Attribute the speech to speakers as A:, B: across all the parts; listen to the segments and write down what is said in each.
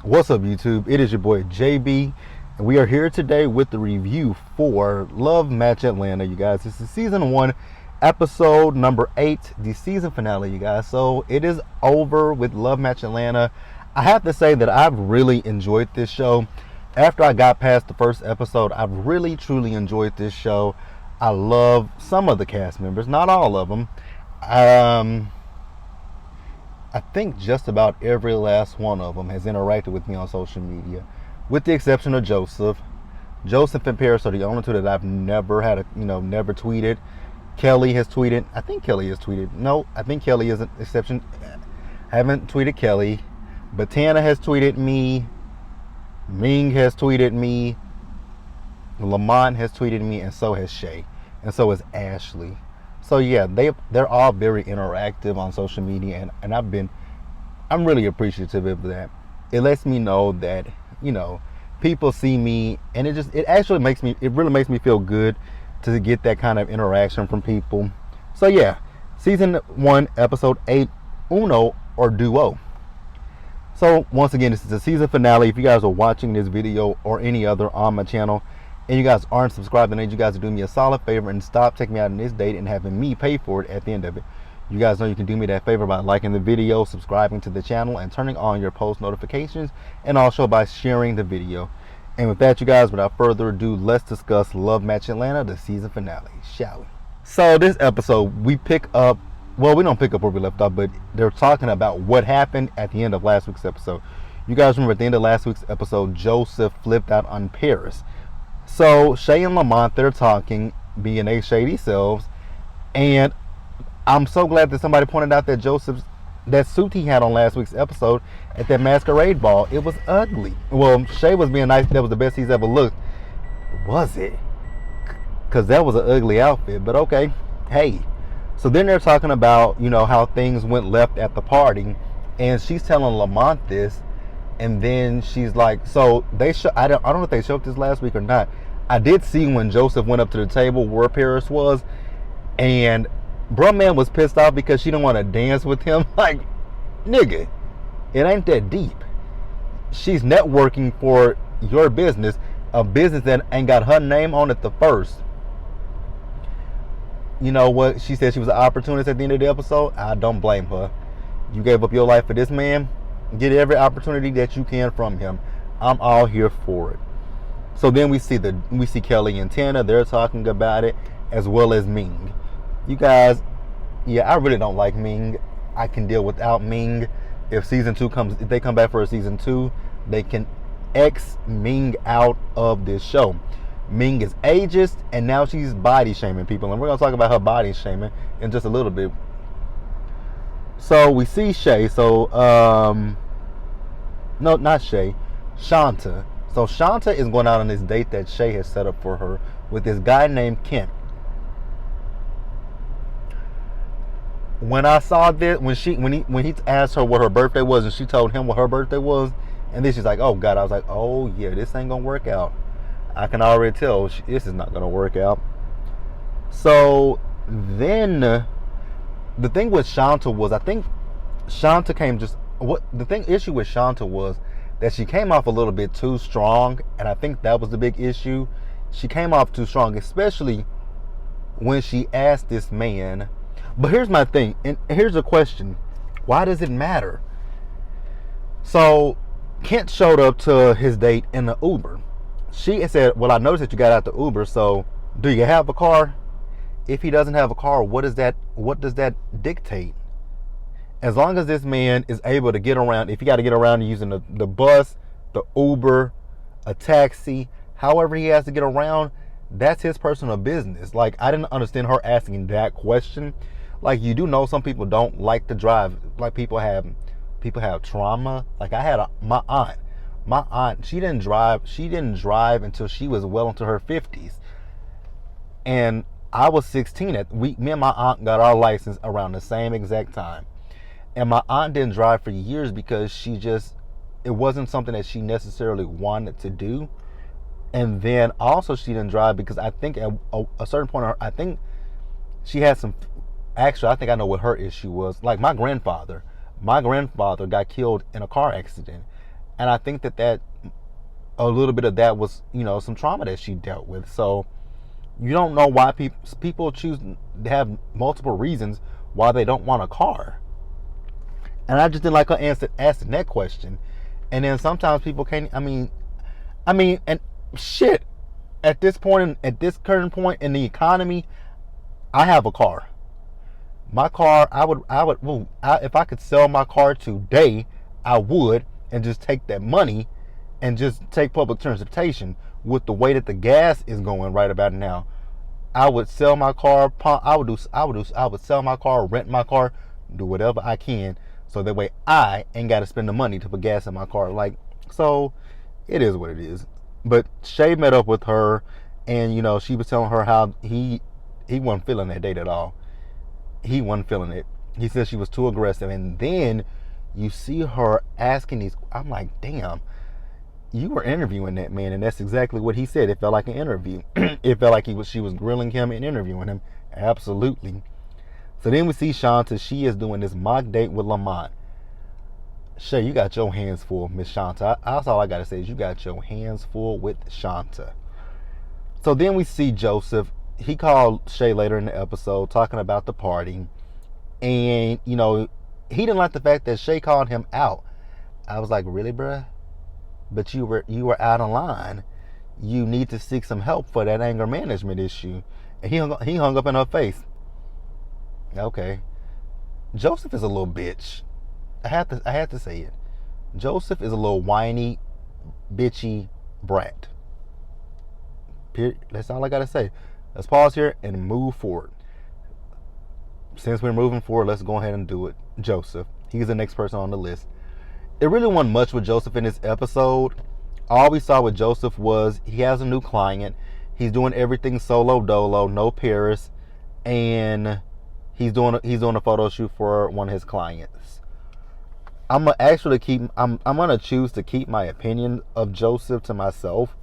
A: What's up, YouTube? It is your boy JB, and we are here today with the review for Love Match Atlanta, you guys. This is season 1, episode number 8, the season finale, you guys. So it is over with Love Match Atlanta. I have to say that I've really enjoyed this show. After I got past the first episode, I've really truly enjoyed this show. I love some of the cast members, not all of them. I think just about every last one of them has interacted with me on social media, with the exception of Joseph. Joseph and Paris are the only two that I've never had never tweeted. Kelly has tweeted. I think Kelly has tweeted. No, I think Kelly is an exception. I haven't tweeted Kelly, but Tana has tweeted me. Ming has tweeted me. Lamont has tweeted me, and so has Shay, and so has Ashley. So yeah, they're all very interactive on social media, and I'm really appreciative of that. It lets me know that people see me, and it really makes me feel good to get that kind of interaction from people. So yeah, season 1, episode 8, Uno or Duo. So once again, this is the season finale. If you guys are watching this video or any other on my channel, and you guys aren't subscribed, I need you guys to do me a solid favor and stop taking me out on this date and having me pay for it at the end of it. You guys know you can do me that favor by liking the video, subscribing to the channel, and turning on your post notifications, and also by sharing the video. And with that, you guys, without further ado, let's discuss Love Match Atlanta, the season finale, shall we? So this episode, we don't pick up where we left off, but they're talking about what happened at the end of last week's episode. You guys remember at the end of last week's episode, Joseph flipped out on Paris. So Shay and Lamont, they're talking, being their shady selves, and I'm so glad that somebody pointed out that that suit he had on last week's episode at that masquerade ball, it was ugly. Well, Shay was being nice, that was the best he's ever looked. Was it? Because that was an ugly outfit, but okay, hey. So then they're talking about, how things went left at the party, and she's telling Lamont this. And then she's like, so I don't know if they showed this last week or not. I did see when Joseph went up to the table where Paris was, and bruh man was pissed off because she didn't want to dance with him. Like, nigga, it ain't that deep. She's networking for your business, a business that ain't got her name on it the first. You know what? She said she was an opportunist at the end of the episode. I don't blame her. You gave up your life for this man. Get every opportunity that you can from him. I'm all here for it. So then we see Kelly and Tana. They're talking about it, as well as Ming. You guys, yeah, I really don't like Ming. I can deal without Ming. If they come back for a season 2, they can X Ming out of this show. Ming is ageist, and now she's body shaming people, and we're gonna talk about her body shaming in just a little bit. So we see Shay. No, not Shay. Shanta. So Shanta is going out on this date that Shay has set up for her with this guy named Kent. When I saw this, when he asked her what her birthday was, and she told him what her birthday was, and then she's like, "Oh God," I was like, "Oh yeah, this ain't gonna work out." I can already tell this is not gonna work out. So then, the thing with Shanta was, I think Shanta issue with Shanta was that she came off a little bit too strong, and I think that was the big issue. She came off too strong, especially when she asked this man. But here's my thing, and here's a question: why does it matter? So Kent showed up to his date in the Uber. She said, "Well, I noticed that you got out the Uber, so do you have a car?" If he doesn't have a car, what does that dictate? As long as this man is able to get around, if he got to get around using the bus, the Uber, a taxi, however he has to get around, that's his personal business. Like, I didn't understand her asking that question. Like, you do know some people don't like to drive. Like, people have trauma. Like, I had my aunt, she didn't drive until she was well into her 50s. And I was 16 me and my aunt got our license around the same exact time. And my aunt didn't drive for years because it wasn't something that she necessarily wanted to do. And then also she didn't drive because I think at a certain point, I think she had some, actually I think I know what her issue was. Like my grandfather got killed in a car accident. And I think that a little bit of that was, some trauma that she dealt with. So you don't know why people choose to have multiple reasons why they don't want a car. And I just didn't like her asking that question. And then sometimes people can't. And shit. At this point, at this current point in the economy, I have a car. My car, if I could sell my car today, I would, and just take that money and just take public transportation. With the way that the gas is going right about now, I would sell my car. I would sell my car, rent my car, do whatever I can, so that way I ain't got to spend the money to put gas in my car. Like, so it is what it is. But Shay met up with her, and she was telling her how he wasn't feeling that date at all. He wasn't feeling it. He said she was too aggressive, and then you see her asking these. I'm like, damn, you were interviewing that man, and that's exactly what he said. It felt like an interview. It felt like she was grilling him and interviewing him. Absolutely. So then we see Shanta. She is doing this mock date with Lamont. Shay, you got your hands full, Miss Shanta. That's all I gotta say is you got your hands full with Shanta. So then we see Joseph. He called Shay later in the episode talking about the party. And, he didn't like the fact that Shay called him out. I was like, really, bruh? But you were out of line. You need to seek some help for that anger management issue. And he hung up in her face. Okay. Joseph is a little bitch. I had to say it. Joseph is a little whiny, bitchy brat. Period. That's all I gotta say. Let's pause here and move forward. Since we're moving forward, let's go ahead and do it. Joseph. He's the next person on the list. It really wasn't much with Joseph in this episode. All we saw with Joseph was he has a new client. He's doing everything solo dolo, no Paris, and he's doing a photo shoot for one of his clients. I'm gonna choose to keep my opinion of Joseph to myself.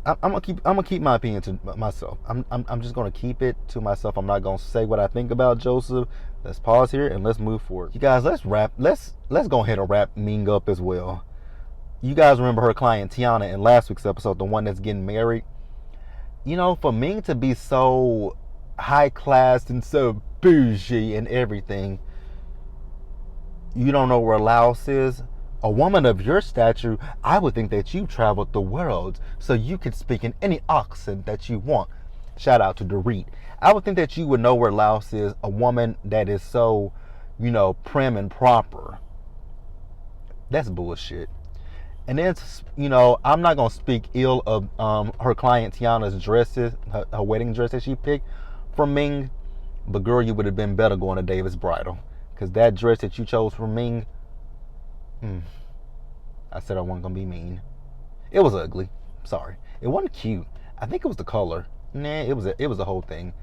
A: I'm gonna keep my opinion to myself. I'm just gonna keep it to myself. I'm not gonna say what I think about Joseph. Let's pause here and let's move forward. You guys, let's go ahead and wrap Ming up as well. You guys remember her client Tiana in last week's episode, the one that's getting married. For Ming to be so high class and so bougie and everything, you don't know where Laos is. A woman of your stature, I would think that you traveled the world so you could speak in any accent that you want. Shout out to Dorit. I would think that you would know where Laos is. A woman that is so, prim and proper. That's bullshit. And then, I'm not going to speak ill of her client Tiana's dresses, her wedding dress that she picked from Ming. But girl, you would have been better going to David's Bridal. Because that dress that you chose for Ming, I said I wasn't going to be mean. It was ugly. Sorry. It wasn't cute. I think it was the color. Nah, it was the whole thing.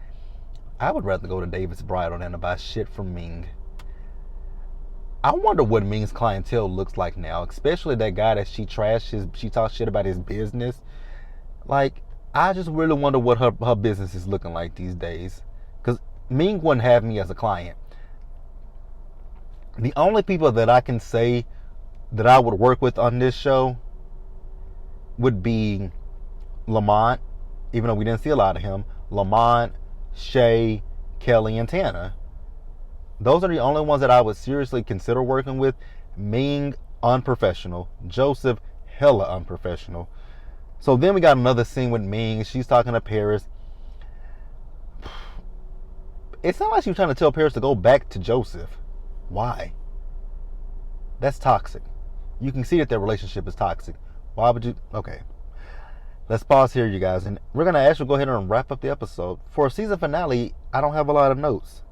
A: I would rather go to David's Bridal than to buy shit from Ming. I wonder what Ming's clientele looks like now, especially that guy that she talks shit about his business. Like, I just really wonder what her business is looking like these days. Because Ming wouldn't have me as a client. The only people that I can say that I would work with on this show would be Lamont, even though we didn't see a lot of him. Lamont, Shay, Kelly, and Tana. Those are the only ones that I would seriously consider working with. Ming, unprofessional. Joseph, hella unprofessional. So then we got another scene with Ming. She's talking to Paris. It's not like she was trying to tell Paris to go back to Joseph. Why? That's toxic. You can see that their relationship is toxic. Why would you? Okay. Let's pause here, you guys. And we're going to actually go ahead and wrap up the episode. For a season finale, I don't have a lot of notes.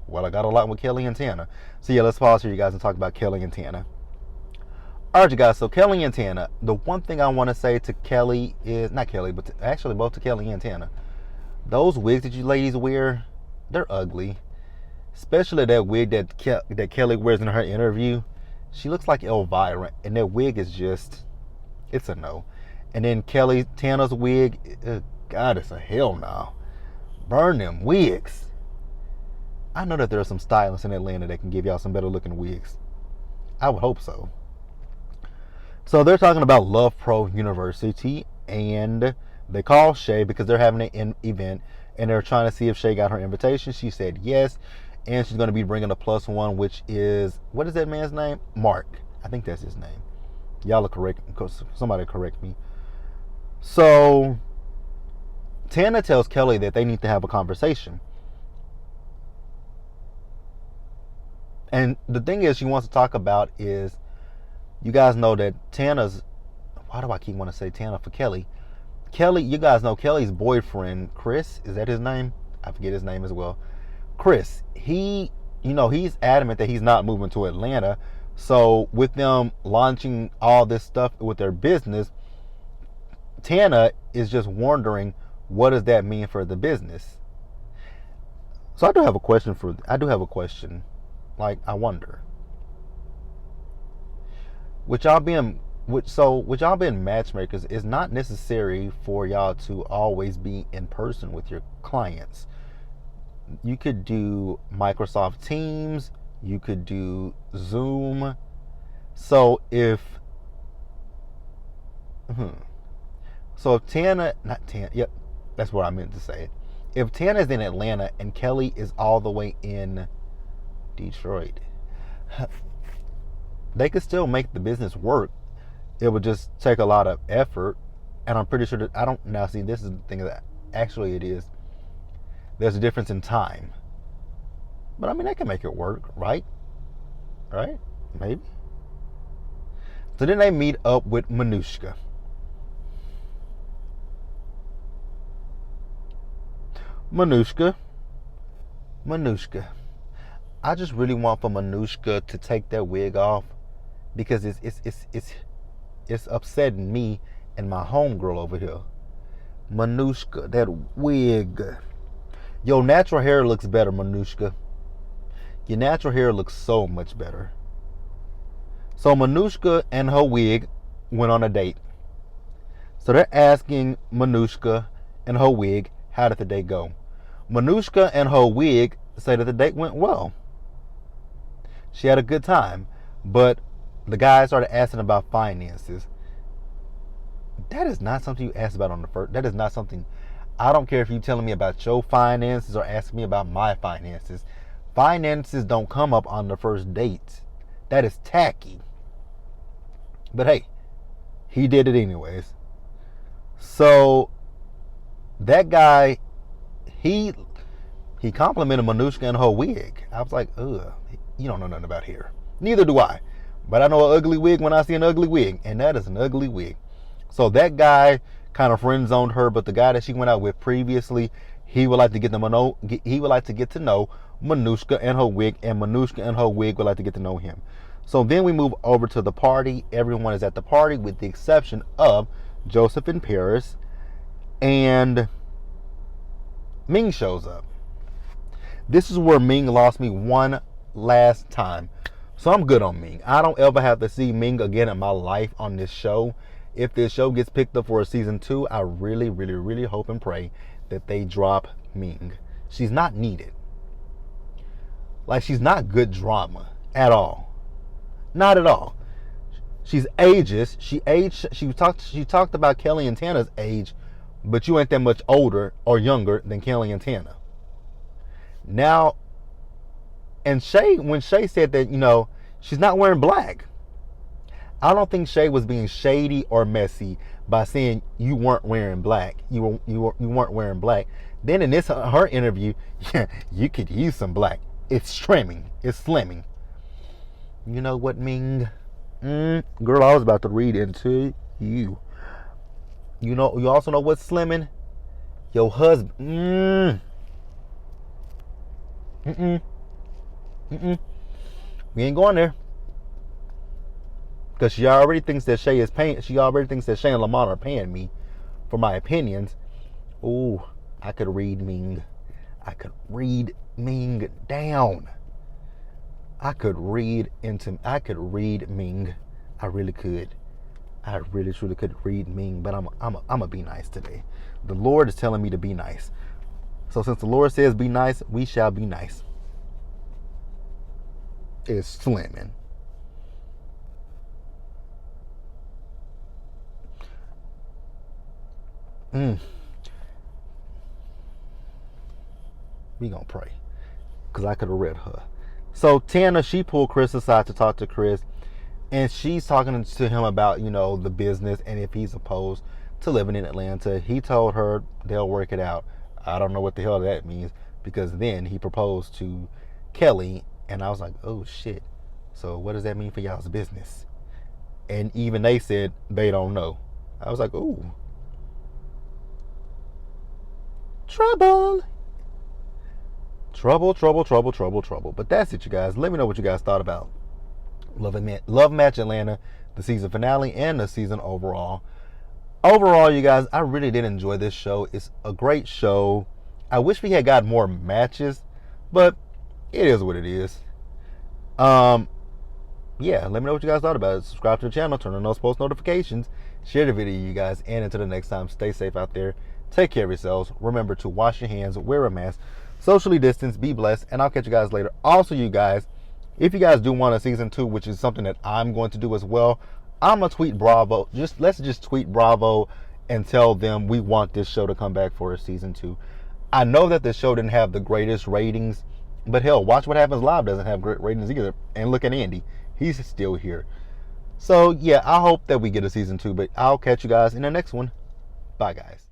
A: Well, I got a lot with Kelly and Tana. So yeah, let's pause here, you guys, and talk about Kelly and Tana. Alright, you guys, so Kelly and Tana. The one thing I want to say to Kelly is, not Kelly, but actually both to Kelly and Tana. Those wigs that you ladies wear, they're ugly. Especially that wig that Kelly wears in her interview. She looks like Elvira, and that wig is just, it's a no. And then Tana's wig, God, it's a hell no. Burn them wigs. I know that there are some stylists in Atlanta that can give y'all some better looking wigs. I would hope so. So they're talking about Love Pro University, and they call Shay because they're having an event, and they're trying to see if Shay got her invitation. She said yes, and she's going to be bringing a plus one, which is, what is that man's name? Mark. I think that's his name. Y'all are correct. Somebody correct me. So Tana tells Kelly that they need to have a conversation. And the thing is she wants to talk about is, you guys know that Tana's, why do I keep wanting to say Tana for Kelly? Kelly, you guys know Kelly's boyfriend, Chris, is that his name? I forget his name as well. Chris, he's adamant that he's not moving to Atlanta. So with them launching all this stuff with their business, Tana is just wondering, what does that mean for the business? So I do have a question. Like, I wonder, with y'all being matchmakers, it's not necessary for y'all to always be in person with your clients. You could do Microsoft Teams, you could do Zoom. So if Tana, not Tana, yep, that's what I meant to say. If Tana's in Atlanta and Kelly is all the way in Detroit, they could still make the business work. It would just take a lot of effort, and I'm pretty sure that this is the thing that actually it is. There's a difference in time, but I mean, they can make it work, right? Right? Maybe. So then they meet up with Manushka. I just really want for Manushka to take that wig off, because it's upsetting me and my homegirl over here. Manushka, that wig. Your natural hair looks better, Manushka. Your natural hair looks so much better. So Manushka and her wig went on a date. So they're asking Manushka and her wig, how did the date go? Manushka and her wig say that the date went well. She had a good time, but the guy started asking about finances. That is not something you ask about on the first. That is not something. I don't care if you're telling me about your finances or asking me about my finances. Finances don't come up on the first date. That is tacky. But hey, he did it anyways. So that guy, he complimented Manushka and her wig. I was like, ugh, you don't know nothing about hair. Neither do I. But I know an ugly wig when I see an ugly wig, and that is an ugly wig. So that guy kind of friend zoned her, but the guy that she went out with previously, he would like to get to know Manushka and her wig, and Manushka and her wig would like to get to know him. So then we move over to the party. Everyone is at the party with the exception of Joseph and Paris, and Ming shows up. This is where Ming lost me one last time. So I'm good on Ming. I don't ever have to see Ming again in my life on this show. If this show gets picked up for a season 2, I really, really, really hope and pray that they drop Ming. She's not needed. Like, she's not good drama at all. Not at all. She's ageist. She talked about Kelly and Tana's age, but you ain't that much older or younger than Kelly and Tana. Now, and when Shay said that, she's not wearing black, I don't think Shay was being shady or messy by saying you weren't wearing black. You weren't wearing black. Then in her interview, you could use some black. It's slimming. You know what, Ming? Girl, I was about to read into you. You also know what's slimming? Your husband. We ain't going there. Because she already thinks that Shay and Lamont are paying me for my opinions. Ooh, I could read Ming. I could read Ming down. I could read Ming. I really could. I really truly could read Ming, but I'm gonna be nice today. The Lord is telling me to be nice. So since the Lord says be nice, we shall be nice. It's slamming. We gonna pray, because I could have read her. So Tana, she pulled Chris aside to talk to Chris, and she's talking to him about, the business and if he's opposed to living in Atlanta. He told her they'll work it out. I don't know what the hell that means, because then he proposed to Kelly, and I was like, oh shit. So what does that mean for y'all's business? And even they said they don't know. I was like, ooh, trouble. Trouble, trouble, trouble, trouble, trouble. But that's it, you guys. Let me know what you guys thought about Love Match Atlanta, the season finale, and the season overall. Overall, you guys, I really did enjoy this show. It's a great show. I wish we had got more matches, but it is what it is. Yeah, let me know what you guys thought about it. Subscribe to the channel, turn on those post notifications, share the video, you guys, and until the next time, stay safe out there. Take care of yourselves. Remember to wash your hands, wear a mask, socially distance, be blessed, and I'll catch you guys later. Also, you guys, if you guys do want a season 2, which is something that I'm going to do as well, I'm gonna tweet Bravo. Let's just tweet Bravo and tell them we want this show to come back for a season 2. I know that the show didn't have the greatest ratings, but hell, Watch What Happens Live doesn't have great ratings either. And look at Andy, he's still here. So yeah, I hope that we get a season 2, but I'll catch you guys in the next one. Bye, guys.